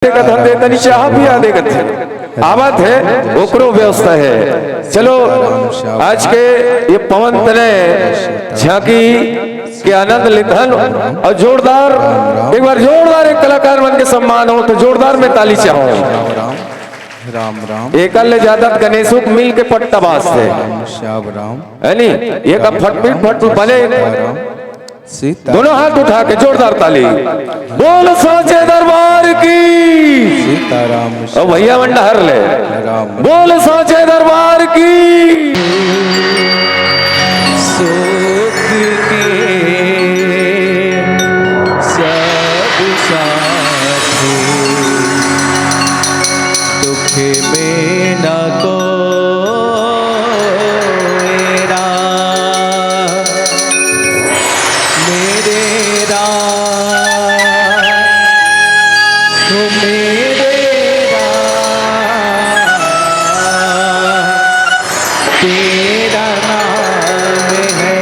धंधे तनी चाह पिया देगत है आवत है ओकरो व्यवस्था है। चलो आज के ये पवन तने झांकी के आनंद लेथन और जोरदार एक बार जोरदार एक कलाकार बन के सम्मान हो तो जोरदार में ताली चाहो। राम राम एकल ले ज्यादा गणेशों को मिल के पट्टा बास है श्याम राम है नी ये का फटपीट फट बने सीता दोनों हाथ उठा के जोरदार ताली बोल साचे दरबार की सीताराम और भैया मंडा हर ले राम बोल साचे दरबार की सुख के सब साथी दुख में न तेरा नाम है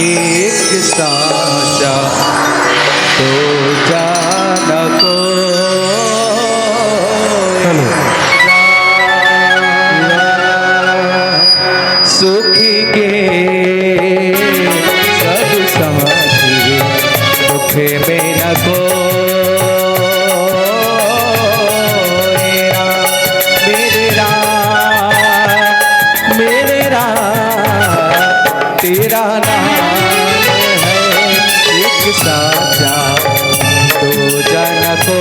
एक साचा तो जाना को सुखी के सब साथी दुख में न को तेरा नाम है एक साचा तो जन को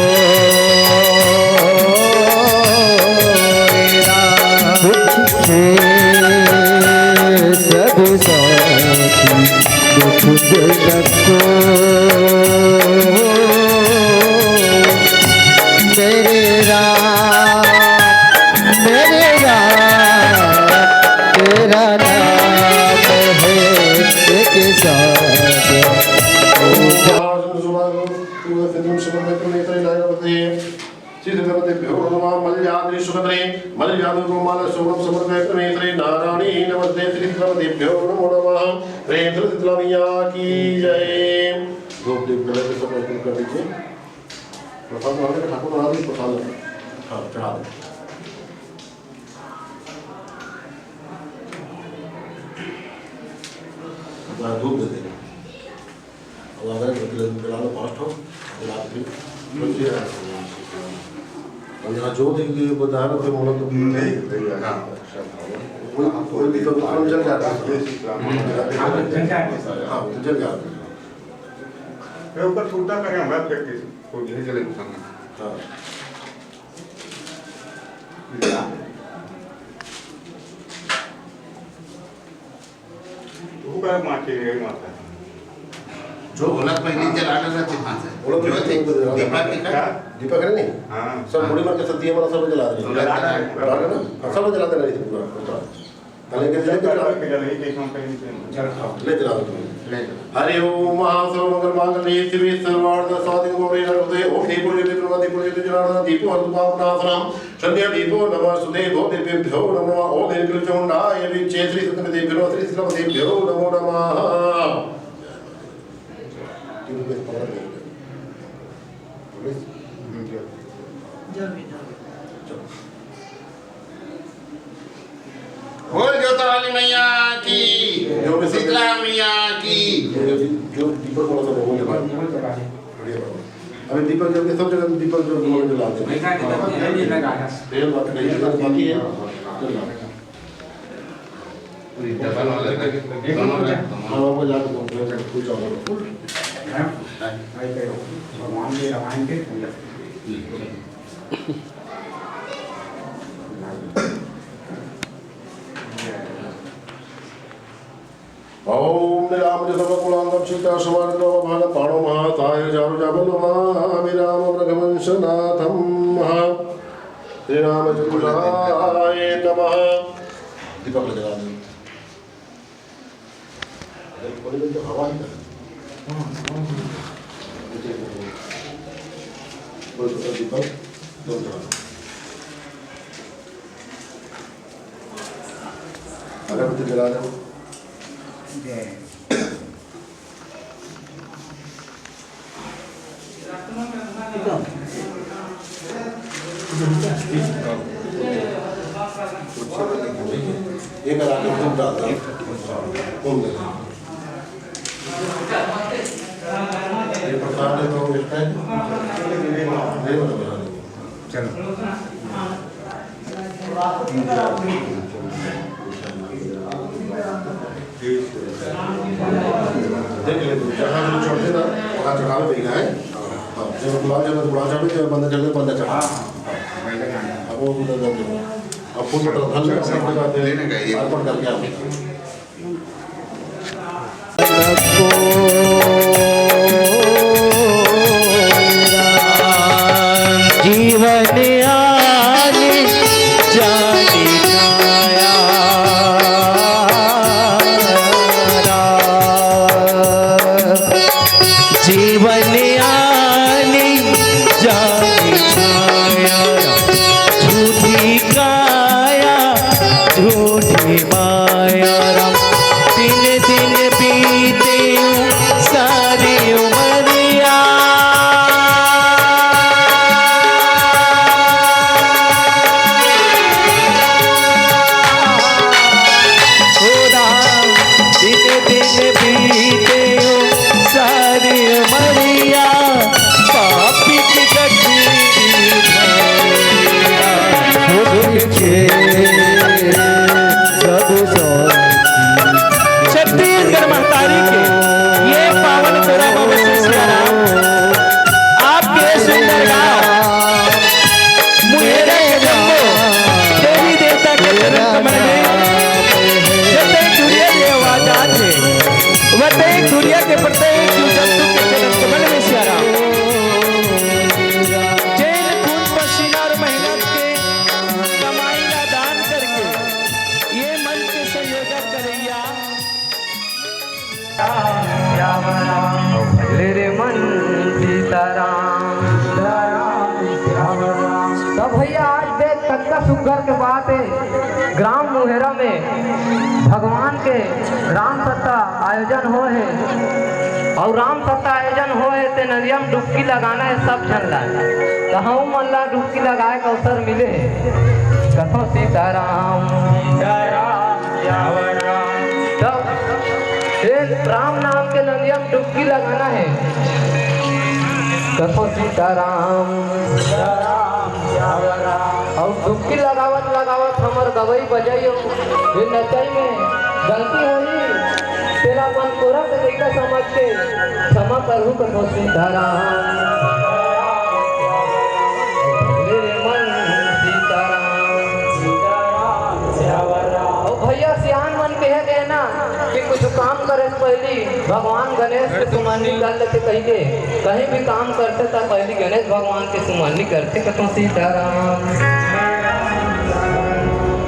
सब साथी दुख जन को मेरे राम तेरा नाम के साथ नारायणी नमस्ते श्रीभ्यो नमो नमः प्रेम की जय। धूप दीप जला के सब कर दीजिए। प्रसाद वाले ठाकुर महाराज प्रसाद चढ़ा दें। धूप दे देना और अगर जला लो फास्ट हो और यहाँ जो देंगे बता रहे थे मोला तो नहीं कोई भी तो दुकान जल जाता है हाँ तो जल जाता है ऊपर छूटा करें हमारा प्रैक्टिस कोई नहीं चले हाँ ऊपर माटी है माता जो होलक पहले जलाना रहते हां से वो लोग दीपक का दीपक है नहीं हां सब मुड़ी मार के सब दिए वाला सब जला दे सब जलाते नहीं पूरा तले के नहीं देखो कहीं ले जला दो हरि ओम महासर्व मंगल मांगल्ये शिवे सर्वार्थ साधिके गौरी नमस्ते ओम दीपो ज्योति प्रभाति जलाना दीपो अर्धपावनासनम संध्या दीपो नमः सुदेवो देवेभ्यो नमः ओम नीलकंठाय विचे श्री सत्यदेवेभ्यो श्री श्रीमदेवेभ्यो नमो नमः। बोल ज्योतिर्वाली मैया की शीतला मैया की जो दीपक वाला सब हो गया अभी दीपक जल के सब जगह दीपक जो लोग जलाते हैं तेल बात नहीं है बाकी है डबल वाला हां वो जाके कुछ और भगवान के रामायण के ओम राम जसवकुलांगम सीता समार्गो भाग पाणो महाताय जारु जाबलो महाविराम रघुवंशनाथम महा श्री रामचंद्राय नमः। दीपक लगा दो कोई भी तो हवा ही कर दीपक दो अगरबत्ती जला दो ये करा के तुम डाल दो कौन दे ये प्रसाद है तो इसका ये बता चलो देख ले तू जहाँ जो छोड़ देना वहाँ चढ़ावे पे है हाँ जब बुला चढ़े जब बंदा चढ़े बंदा चढ़ा अब वो उधर जाते अब फूल मतलब धन में अपने बात लेने गए ये। अर्पण करके आओ जीवन आने जाने छाया जीवन आने जाने छाया झूठी काया झूठी माया दिन दिन बीते सारी उमरिया दिन दिन बीते सारी उमरिया पापी की छत्तीसगढ़ महतारी के ये पावन पुरा आपके सुंदर गांव मुहेरा के जम्मो देवी देवता के चरण कमल में प्रत्येक दुनिया के आवाजात है प्रत्येक दुनिया के प्रत्येक जीव जंतु के चरण कमल में सियारा जैन खून पसीना और मेहनत के कमाई का दान करके ये मन के संयोजक करैया रे मन सीताराम तो भैया आज देख कत्ता सुगर के बात है ग्राम मुहेरा में भगवान के राम सत्ता आयोजन हो है और राम सत्ता आयोजन हो है ते नदिया में डुबकी लगाना है सब जन ला तो हम मन ला डुबकी लगाए का अवसर मिले कथो सीताराम तो राम नाम के नदिया में डुबकी लगाना है कथो सीताराम और डुबकी लगावत लगावत हमर गवई बजाई ये नचाई में गलती हुई तेरा मन कोरा के देखा समझ के क्षमा करू कथो सीताराम मेरे मन सीताराम और भैया सियान मन कहे गए ना कि कुछ काम करे से पहले भगवान गणेश के सुमानी कर लेते कहीं भी काम करते था पहले गणेश भगवान के सुमानी करते कथो सीताराम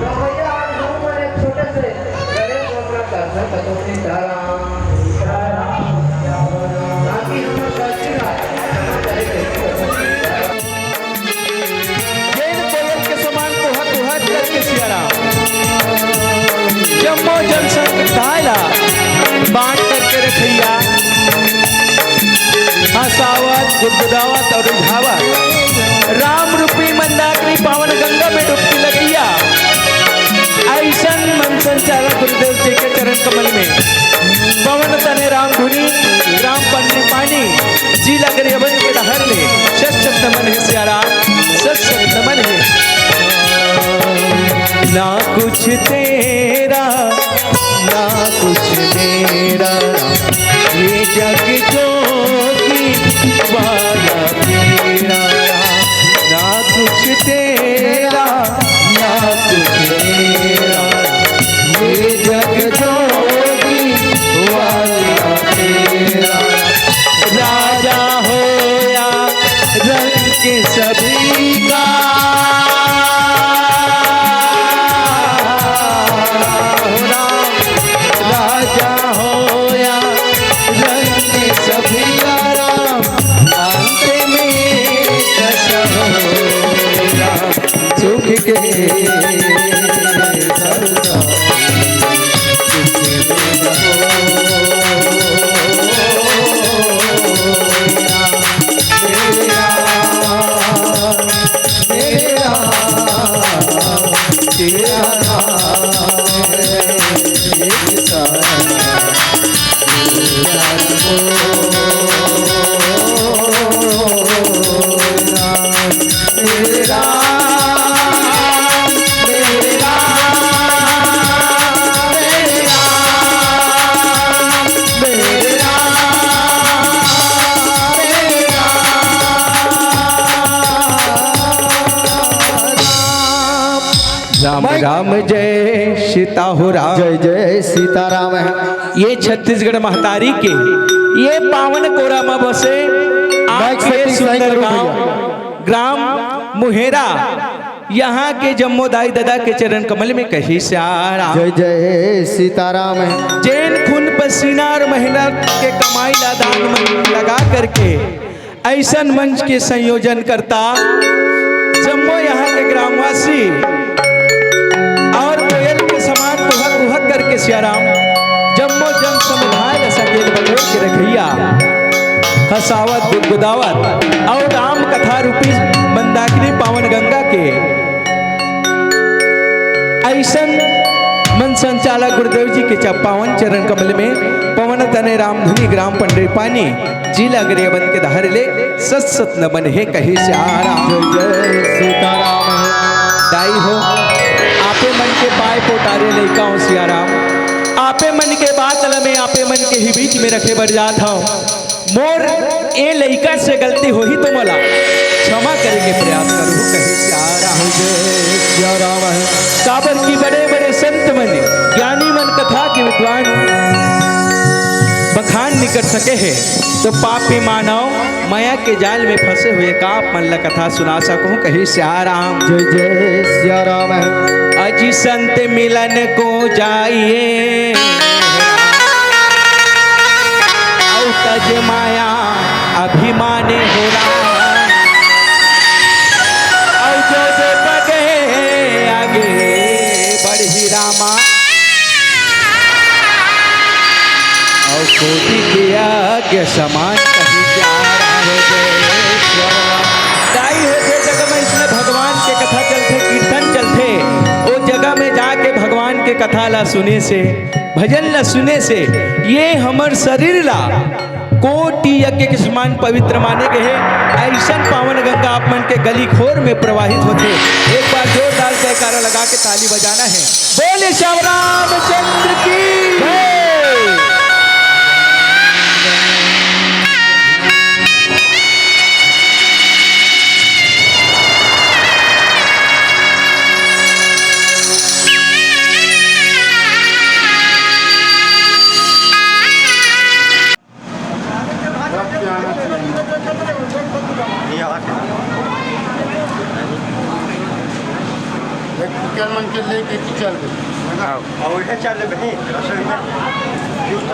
तो भैया आज हम एक छोटे से गणेश भगवान करते कथो सीताराम ताकि हम गलती ना जैन कोयल के समान कुहक करके सियारा जम्मो जनसंघ ढाला बांट करके रखैया हंसावत गुदगुदावत और रिझावत राम रूपी मंदाकिनी पावन गंगा में डुबकी लगैया ऐसन मन संचालक गुरुदेव जी के चरण कमल में पवन तने राम धुनी राम पन्ने पानी जी लग यवन के लहर ले शत नमन है सियारा शत नमन है ना कुछ तेरा ना कुछ मेरा ये जग जोगी वाला मेरा ना कुछ तेरा ना कुछ मेरा ये जग जोगी वाला मेरा राजा हो या रंग के सभी का राजा हो या रंग के सभी आराम अंत में कसम सुख के मेरे राम मेरे राम मेरे राम मेरे राम राम जय सीता हो राम। जय जय सीताराम है। ये छत्तीसगढ़ महतारी के ये पावन कोरा में बसे माइक आपके सेटिंग सही सुंदर करो गांव भैया। ग्राम मुहेरा यहाँ के जम्मोदाई दादा के चरण कमल में कही से आ रहा। जय जय सीताराम है। जैन खून पसीना और मेहनत के कमाई ला दान में लगा करके ऐसा मंच के संयोजन करता जम्मो यहाँ के ग्रामवासी और कोयल के समान कुहक कुहक करके सियाराम जम्मो जन समुदाय सकेल बटोर के रखैया हसावत गुदगुदावत और राम कथा रूपी मंदाकिनी पावन गंगा के ऐसन मन संचालक गुरुदेव जी के पावन चरण कमल में पवन तने रामधुनी ग्राम पंडरी पानी जिला गरियाबंद के धार ले सत सत न बन है कही से आ राम। जय जय सीताराम है। दाई हो आपे मन के पाए पोटारे लइका हो सियाराम आपे मन के बात में आपे मन के ही बीच में रखे बर जात हूँ मोर ए लइका से गलती हो ही तो मला क्षमा करे के प्रयास करूँ कहीं से आ रहा हूँ। जय राम है। काबर की बड़े बड़े संत मन ज्ञानी मन कथा के विद्वान बखान नहीं कर सके हैं तो पापी मानव माया के जाल में फंसे हुए का मन ला कथा सुना सकूं कहीं से आ राम। जय जय सिया राम है। अजी संत मिलन को जाइए और तज माया अभिमाने हो रहा और जो जो बगे आगे बढ़ी रामा और कोटि के आगे समान कहीं जा रहा है। दाई होते जगह में इसमें भगवान के कथा चलते कीर्तन चलते वो जगह में जाके भगवान के कथा ला सुने से भजन ला सुने से ये हमर शरीर ला कोटि यज्ञ के समान पवित्र माने गए ऐसा पावन गंगा आप मन के गली खोर में प्रवाहित होते। एक बार जोरदार जयकारा लगा के ताली बजाना है। बोले श्याम रामचंद्र की जय। क्या मन के लेके चल गए और इधर चल बनी रसोई में।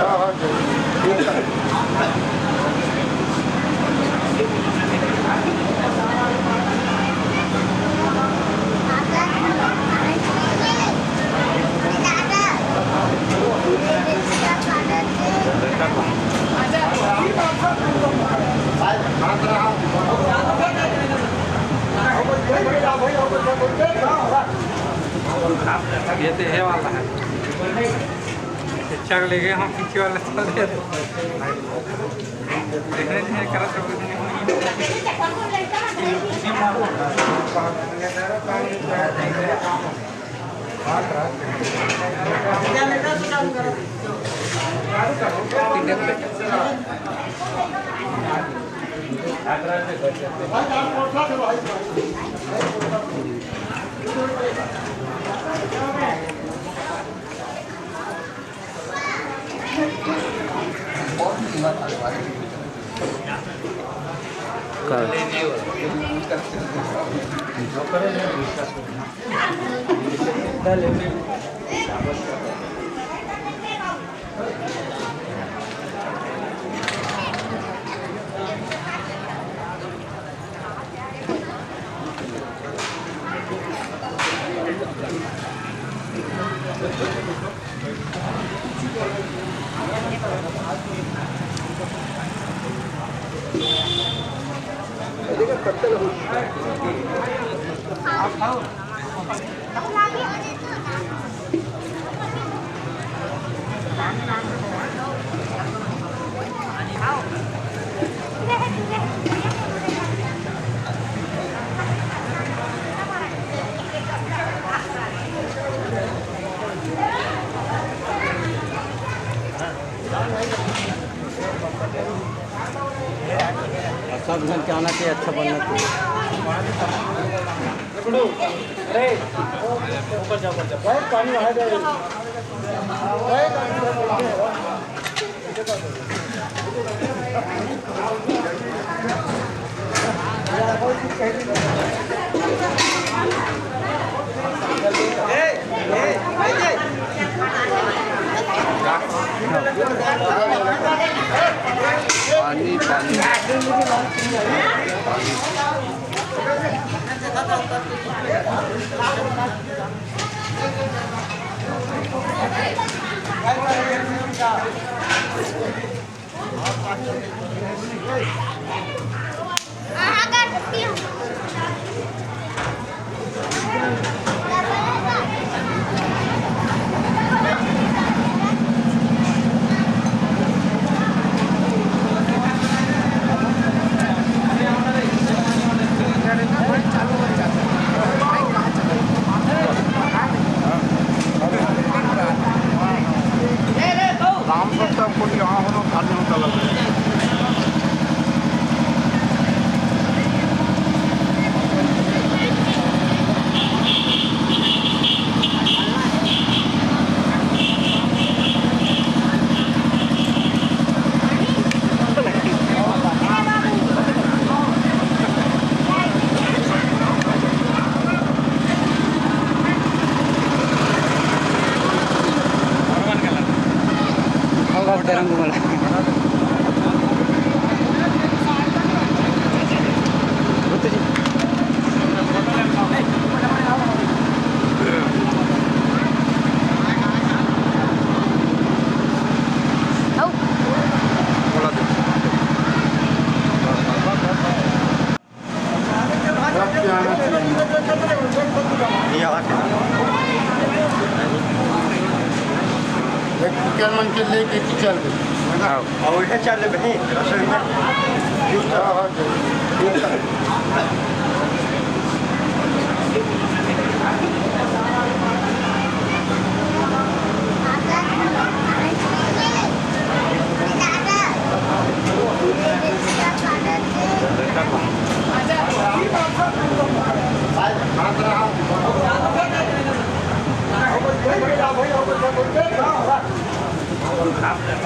ये तो है वाला है अच्छा ले गए हम पीछे वाला चल रहे देखने नहीं करा के आना चाहिए, अच्छा बनना चाहिए। के लेके चल और उल्टा चल भाई रसोई में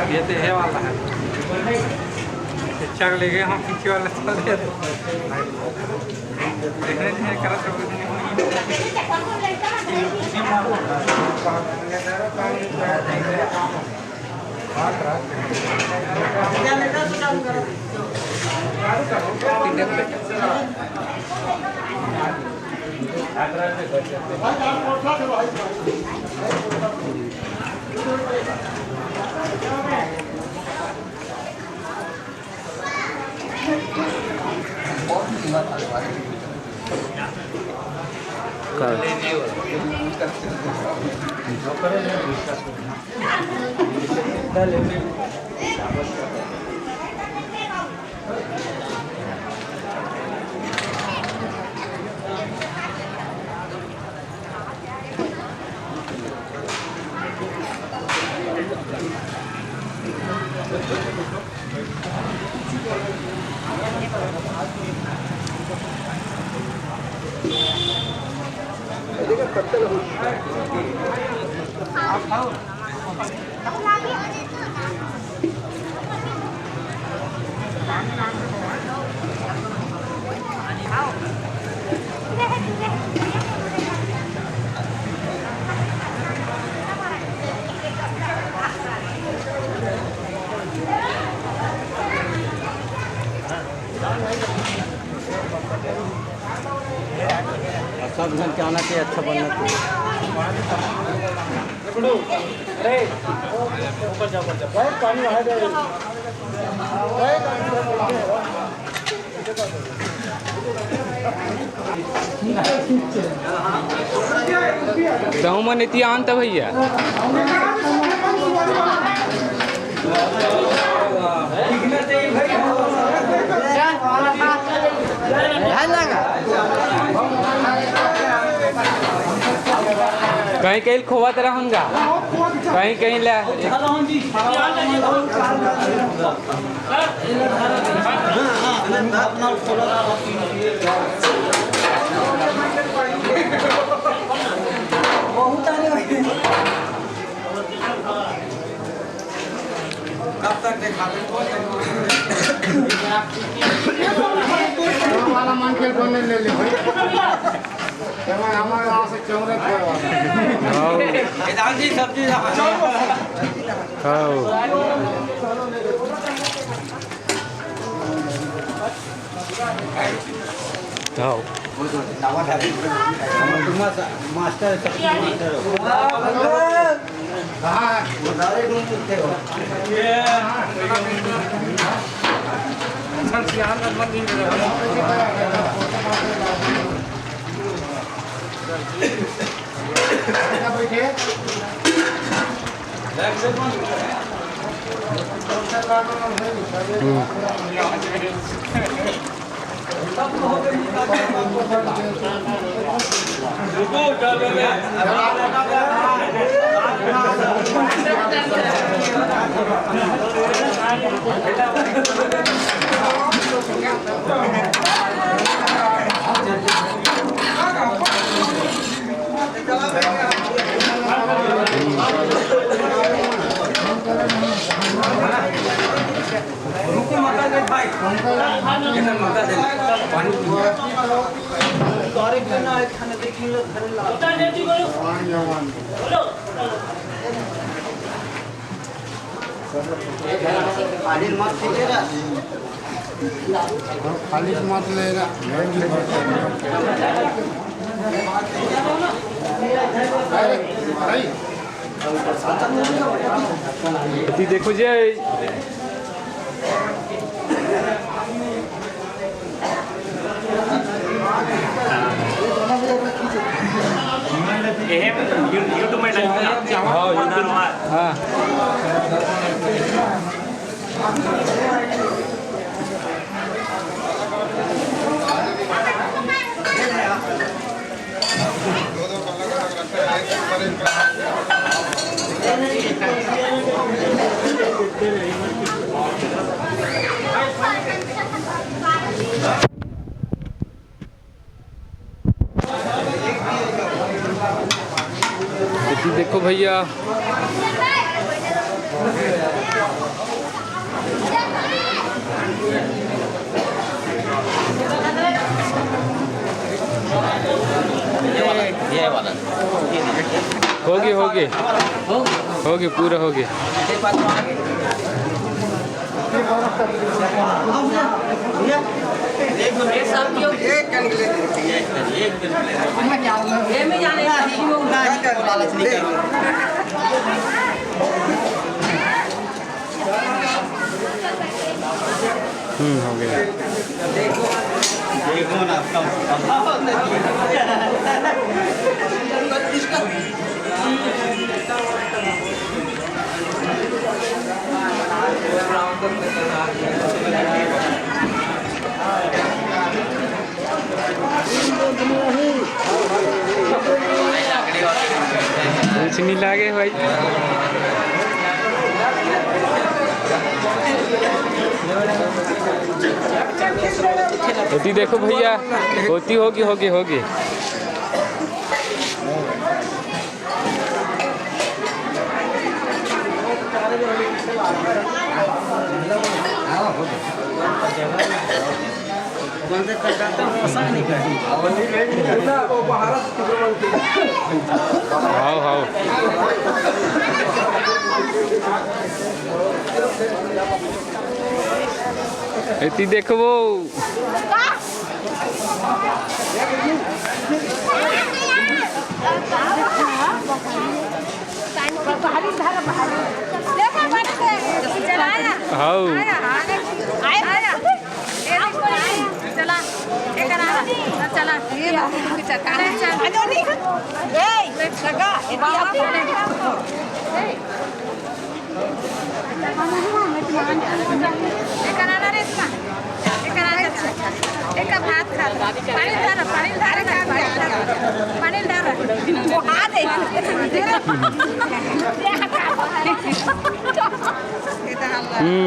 ये तो है वाला है चल ले गए हम पीछे वाला चल दे देखने नहीं करा सब जन के आना चाहिए, अच्छा बनना चाहिए। बहुमन इतिहान तो भैया कहीं कहीं खोवत रहूँगा कहीं कहीं ले वाला मानखेल बनने ले ले भाई हमारे यहाँ से चौरत जी सब्जी मास्टर खाली मत लेना देखो जी यूट्यूब में हाँ देखो भैया होगी पूरा हो गया हो गया कुछ नहीं लागे भाई होती देखो भैया होती होगी हाँ इतनी देखो वो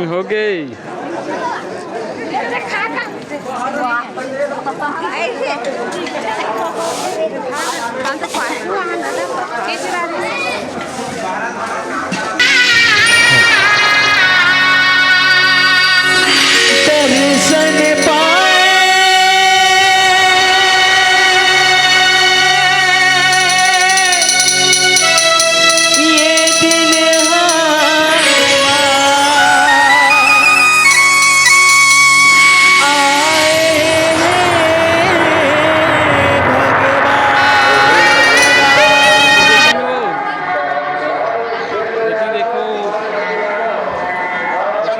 हो गई दर्शन पाए ये दिल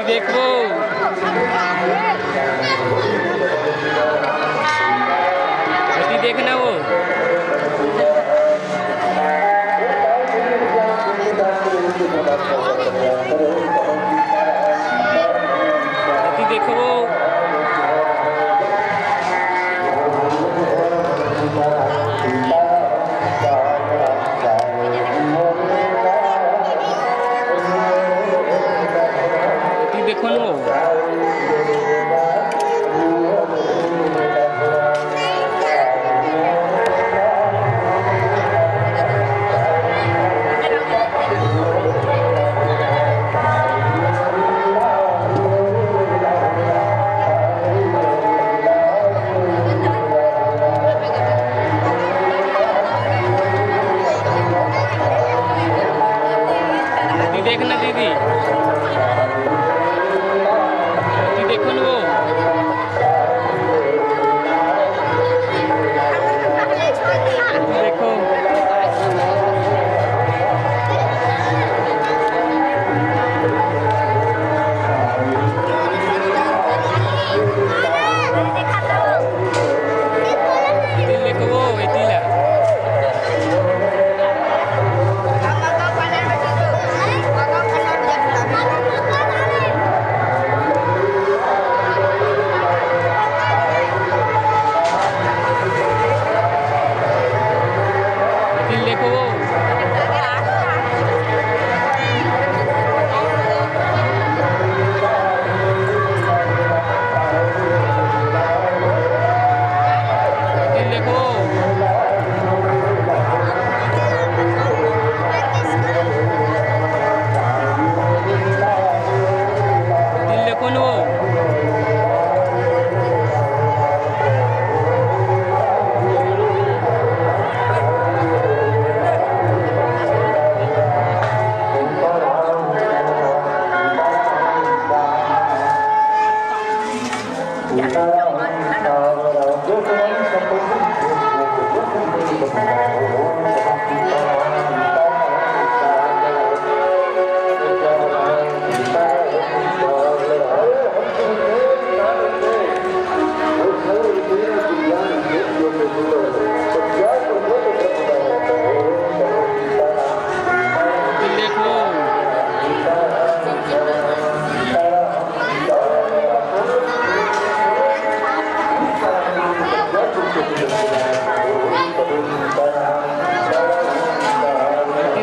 देखो देखना वो देखो वो देखो ना वो देखना दीदी देखो ना वो देखो देखो वो इतीला देखो वो देखो देखो ना वो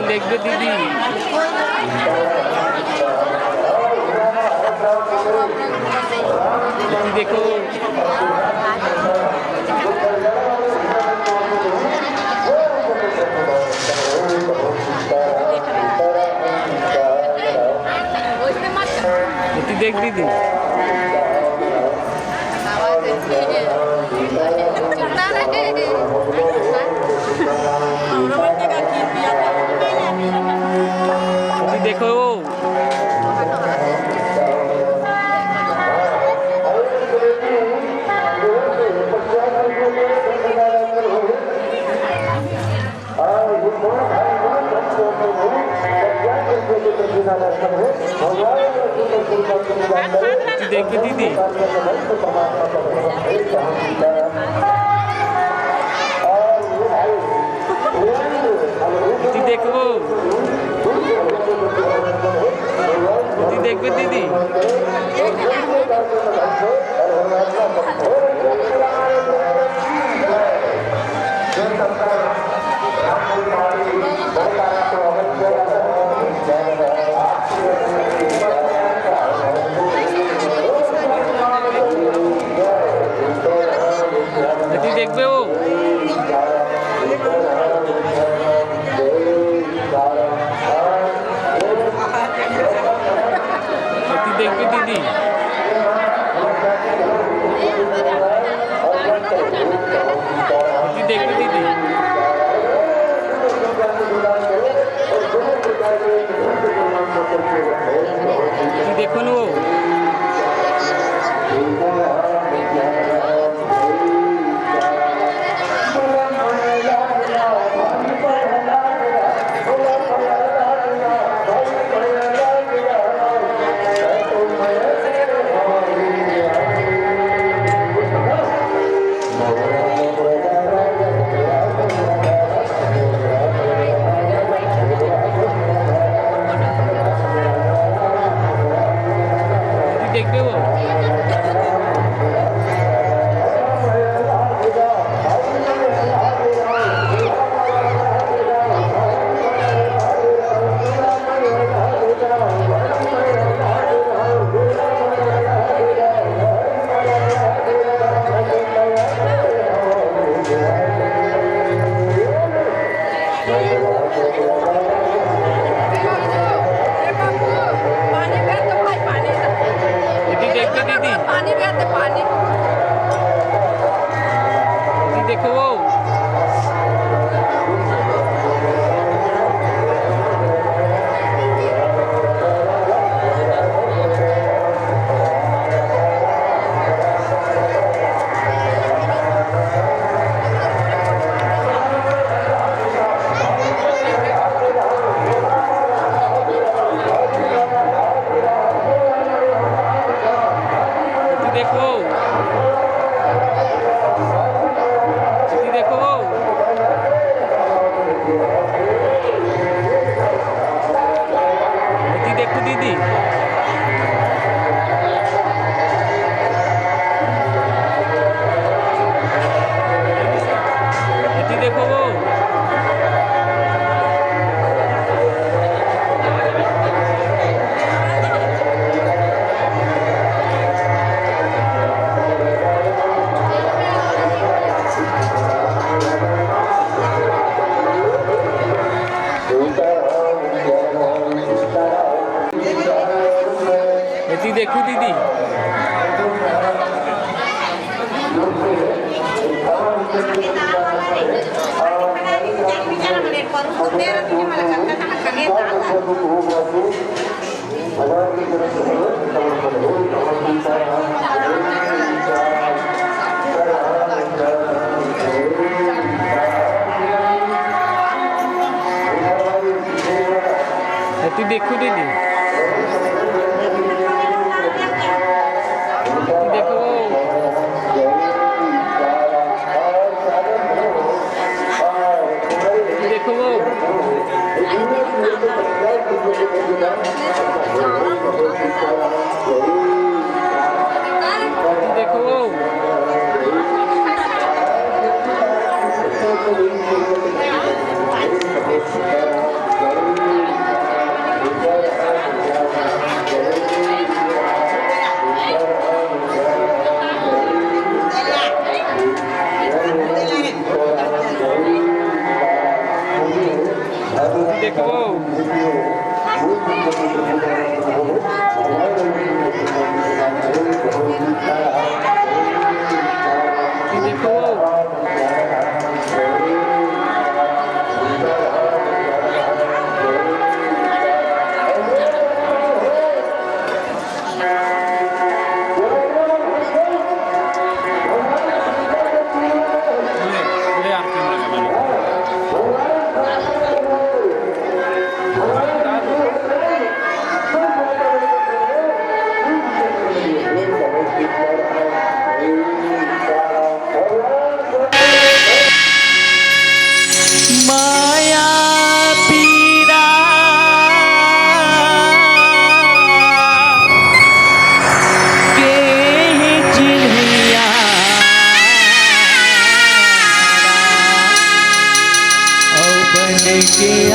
देख दे दीदी देखो देख दीदी देखो देख दीदी देखो देख दीदी देखो न वो देखते वो दीदी देखते दीदी पानी बहते पानी दीदी देखो वो देखो दीदी देखो दीदी देखो दीदी दीदी देखो वो दीदी देखो दीदी दीदी देखो दीदी देखो देखो वो देखो वो देखो देखो माया पीरा के चिड़िया और बन के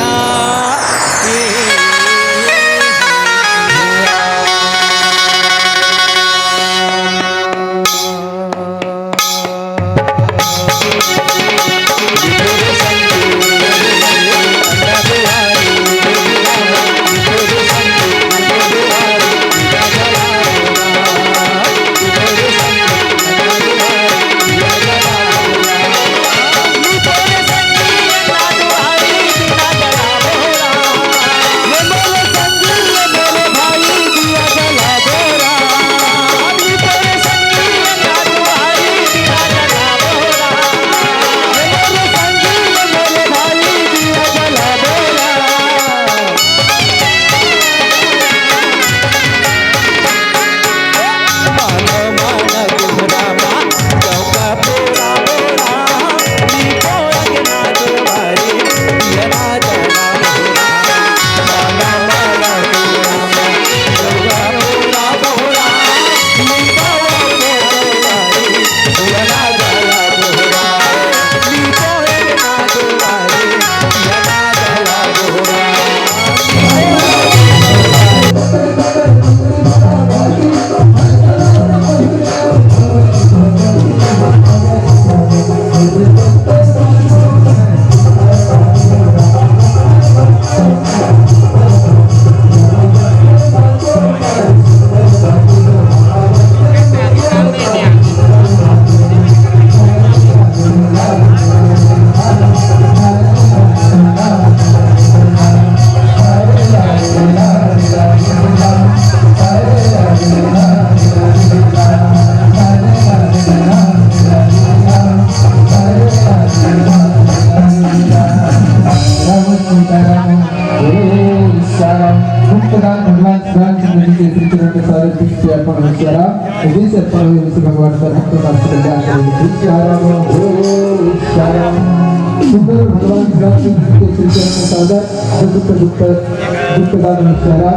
सुंदर भगवान श्री राम चंद्र के श्री चरण में सादर गुप्तदान विचारा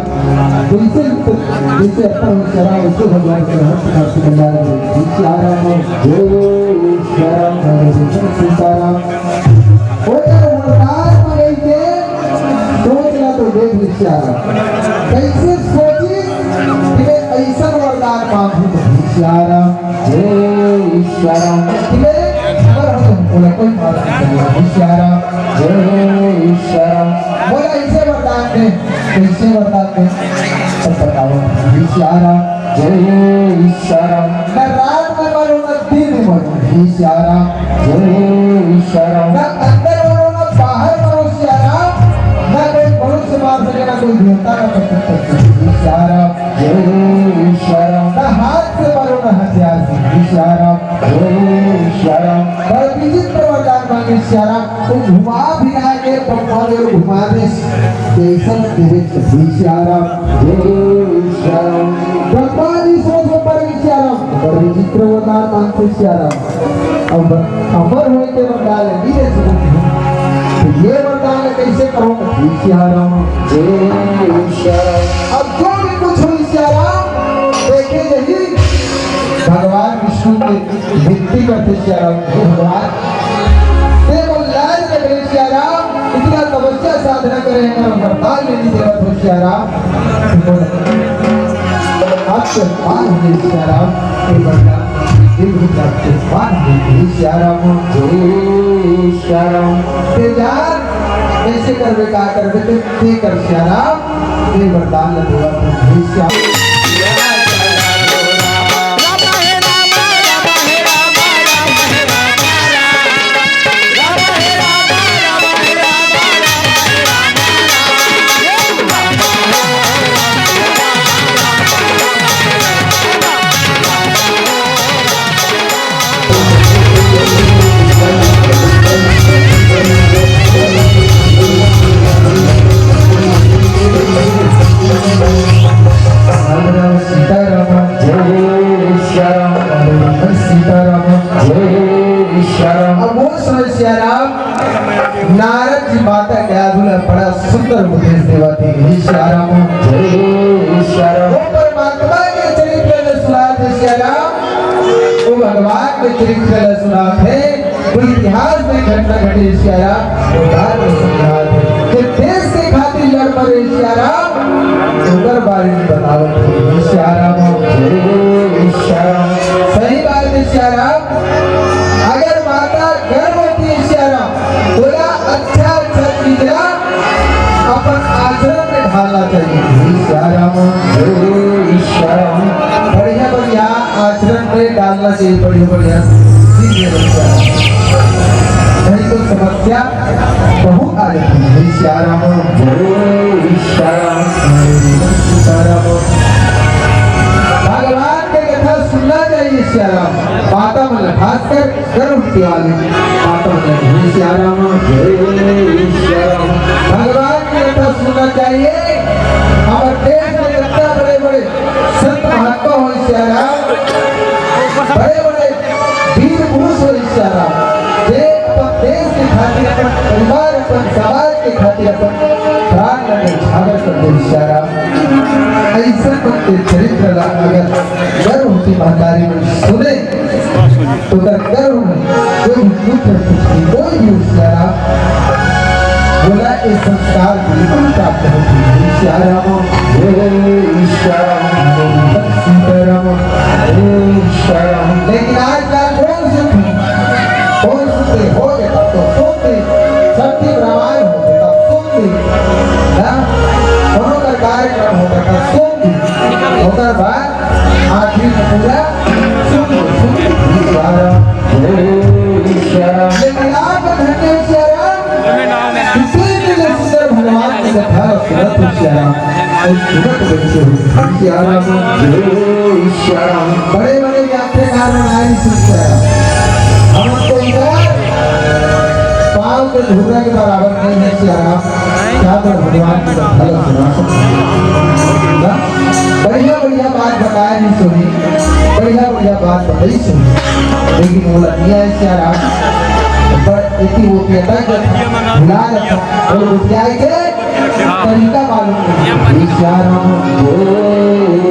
जैसे अपना विचारा वैसे भगवान के हर प्रकार से कल्याण विचारा जय श्याम सीताराम वो वरदान मांगे के सोचना तो देख विचारा कैसे सोची कि ऐसा वरदान मांगू तो विचारा जय श्याम बोला कोई बात नहीं इशारा जय इशारा बोला इसे वरदान दे कैसे वरदान दे सब बताओ इशारा जय इशारा न रात में मरो न दिन में मरो इशारा जय इशारा न अंदर मरो न बाहर मरो इशारा न कोई मनुष्य मार सके न कोई देवता का प्रत्यक्ष इशारा जय इशारा न हाथ से मरो न हथियार से इशारा जय इशारा विचित्र वरदान मांगे इशारा तो घुमा फिरा के ब्रह्मांड और घुमा दे जैसन तेरे इशारा जय इशारा ब्रह्मादि सोच पर इशारा और विचित्र वरदान मांगते इशारा अब अमर होए के वरदान नीचे तो ये वरदान कैसे करूं इशारा जय इशारा अब जो भी कुछ हो इशारा देखे यही भगवान विष्णु की भक्ति करते भगवान देखो लाल के इतना तपस्या साधना करें वरदान में नहीं देवत हो श्याराम आपके मान होंगे श्याराम के वरदान दिल भी आपके मान होंगे श्याराम जय श्याराम तेजान कैसे करवे का करवे ते कर श्याराम ये वरदान देवत हो श्याराम नारद जी माता के आधुला बड़ा सुंदर उपदेश देवाती है श्याराम जय श्याराम वो परमात्मा के चरित्र में सुनाते श्याराम वो भगवान के चरित्र में सुनाते कोई इतिहास में घटना घटी श्याराम वो बात में सुनाते कि देश के खातिर लड़ पड़े श्याराम उधर बारे में बतावत है श्याराम जय श्याराम सही बात है श्याराम अगर माता गर्भवती है श्याराम बोला अच्छा अच्छा चीजें अपन आचरण में ढालना चाहिए श्याराम श्याराम बढ़िया बढ़िया आचरण में डालना चाहिए बढ़िया बढ़िया नहीं तो समस्या बहुत आ जाती है श्याराम श्याराम भगवान के कथा सुनना चाहिए श्याराम माता मन खासकर गर्भ की वाली माता मन श्याराम जय श्याराम भगवान की कथा सुनना चाहिए हमारे देश में कितना बड़े बड़े संत महात्मा हो श्याराम बड़े बड़े वीर पुरुष हो श्याराम जे अपन देश के खातिर अपन परिवार अपन समाज के खातिर अपन प्राण लगे झागर कर दे श्याराम ऐसा के चरित्र अगर गर्व होती महतारी में सुने तो गर्व में जो पुत्र कोई भी श्याराम बोला इस संस्कार की प्राप्त होती है श्याराम जय श्याराम सीताराम जय श्याराम लेकिन आजकल कौन सुनते हो गया तो सुनते सत्य रामायण हो गया सुनते दोनों का कार्यक्रम होता था सुनते होकर बाद आखिरी में पूरा सुनते लेकिन आप धन्य श्याराम किसी भी सुंदर भगवान की कथा सुनत श्याराम श्याराम जय श्याराम बड़े बड़े यात्रीकार बनाए श्याराम हमको इधर पाँव के धुरा के बराबर नहीं है श्याराम क्या तो भगवान की कथा सुना सकते बढ़िया बढ़िया बात बताया नहीं सुनी बढ़िया बढ़िया बात बताई सुनी लेकिन वो लगिया है श्याराम पर इतनी वो कहता है बुला रखा और वो क्या है के तरीका मालूम नहीं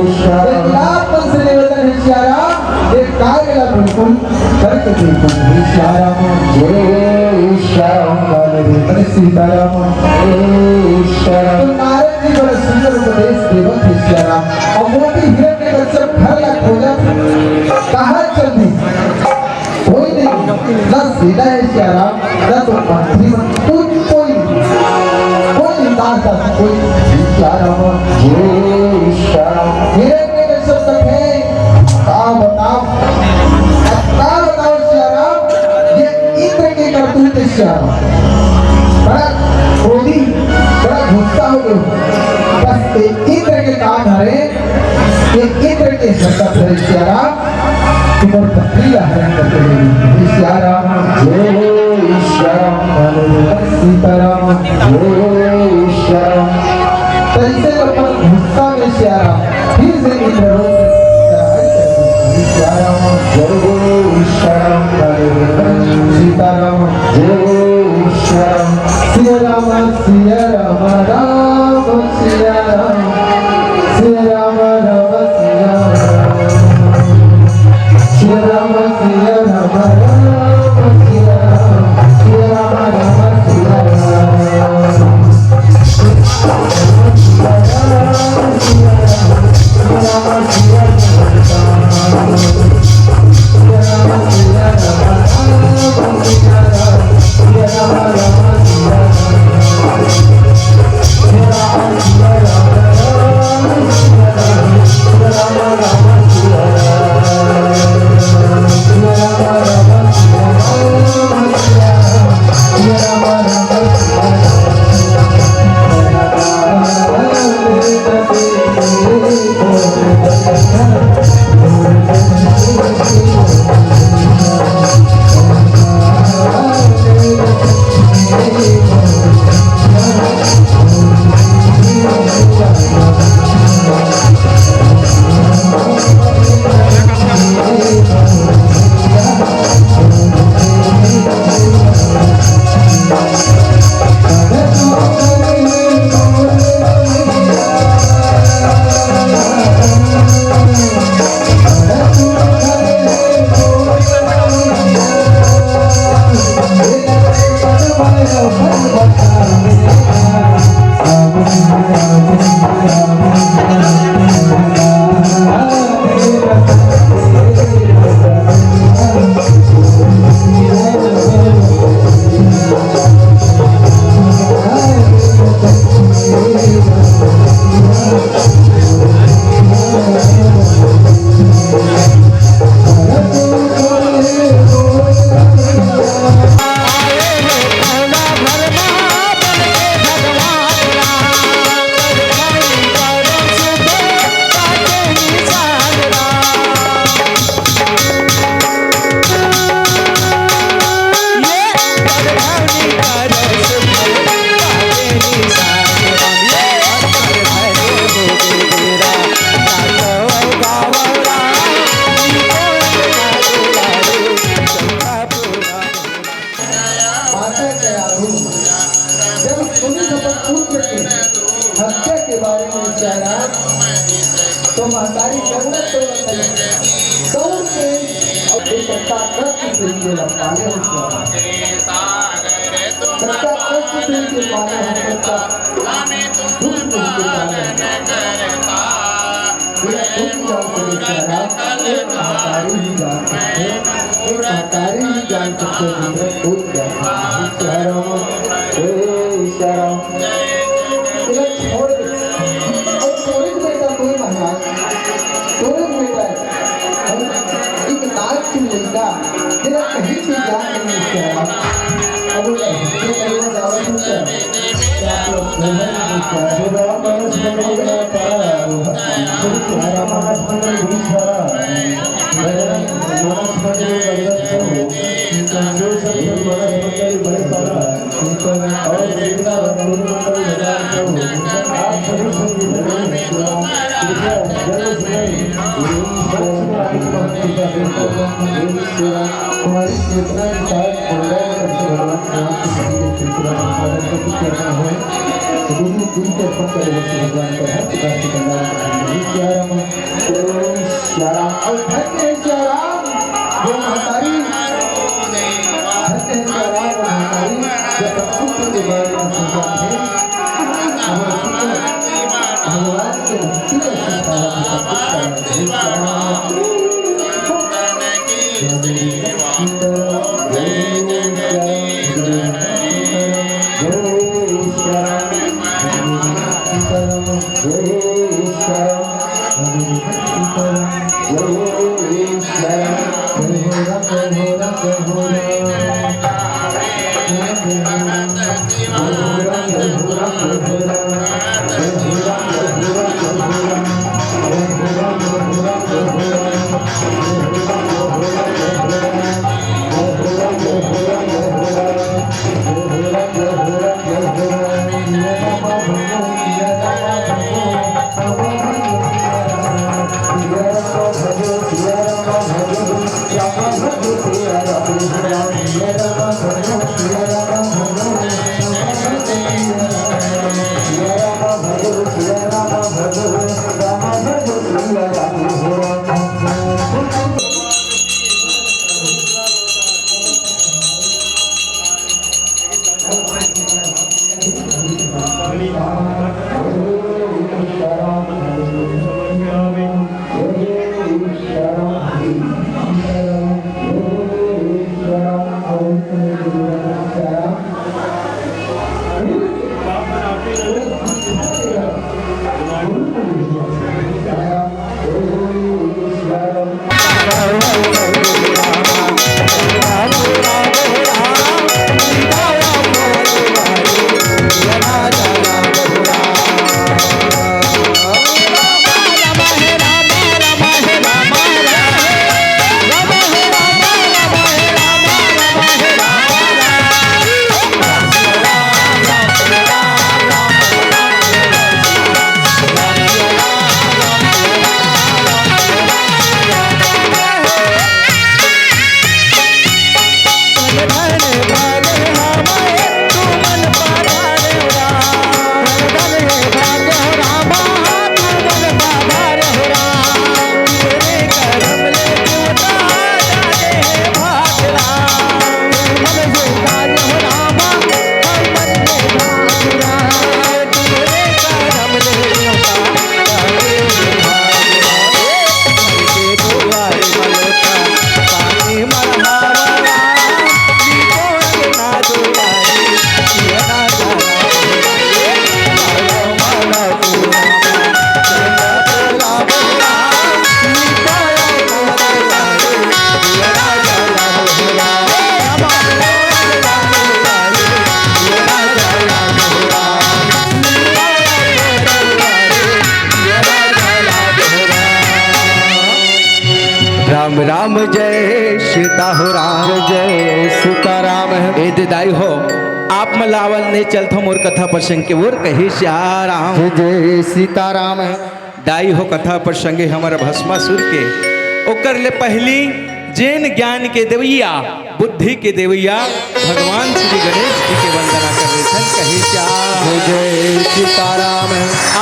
इशारा लाभ मन से निवेदन है इशारा एक कार्य ला बिल्कुल करके देखो इशारा सीताराम इशारा तो नारद जी बड़ा सुंदर उपदेश देवत इशारा और मोटी हिरण्यकश्यप घर ला खोजा कहाँ चल दी कोई नहीं ना सीधा है इशारा ना तो मंत्री कोई दास कोई इशारा हिरण्यकश्यप तक है बताओ इशारा ये इंद्र के करतूत इशारा बड़ा क्रोधी बड़ा गुस्सा हो गया बस इंद्र के काम हरे ये इंद्र के शब्द है इशारा कि वो बकरी हरण करते हैं इशारा सीताराम इशारा तैसे अपन गुस्सा में इशारा फिर से इंद्र सीताराम सिया राम सिया राम राम सिया राम सिया राम राम सिया सिया राम सिया राम राम सिया सिया राम राम हत्या के बारे में विचारा तो महतारी जन्नत तो दौड़ के एक ताकत से ये लपाने ताकत से ये पाने होता दुख के पाने ये दुख का विचारा एक महतारी ही जानते हैं एक महतारी ही जान सकते हैं खुद विचारा इशारा छोड़ दे और छोड़ बेटा कोई महाराज छोड़ बेटा एक नाच की लड़का तेरा कहीं से जान नहीं किया अब ये करना जावा क्या आप लोग नहीं क्या राम मानस में गया था राम मानस में घुसा मेरा मानस में गया तो जो सब मानस में बड़े पारा और देखना आप सभी हमारी चेतना जिनके अर्पण करे वैसे भगवान का हर प्रकार से कल्याण करेंगे। सिया राम सिया राम और धन्य है सिया राम वो महतारी धन्य है सिया राम वो महतारी जब पुत्र के बारे में सोचा है भगवान के भक्ति का संस्कार सब कुछ करेंगे। सिया राम राम राम जय सीता हो राम जय सीता राम ए दिदाई हो आप मलावल ने चलथो मोर कथा प्रसंग के ओर कही श्या राम जय सीताराम दाई हो कथा प्रसंगे हमारा भस्मासुर के ओकर ले पहली जैन ज्ञान के देवैया बुद्धि के देवैया भगवान श्री गणेश जी के वंदना कर रहे थे कही श्या जय सीताराम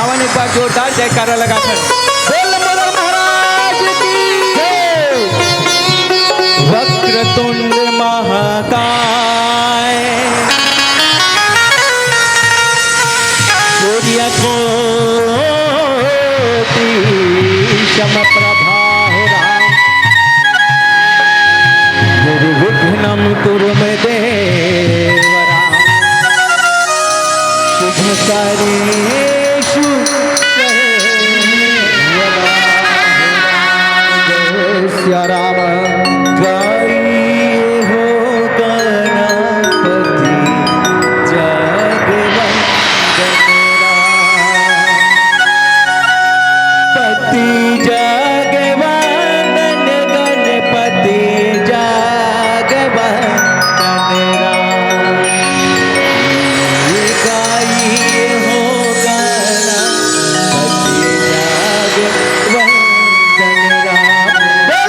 आवन एक बार जोरदार जयकारा लगा कर बोल मोर महाराज की जय वक्रतुंड महाकाय सूर्य कोटि समप्रभा हो राम निर्विघ्नं कुरु मे देव राम शुभ करी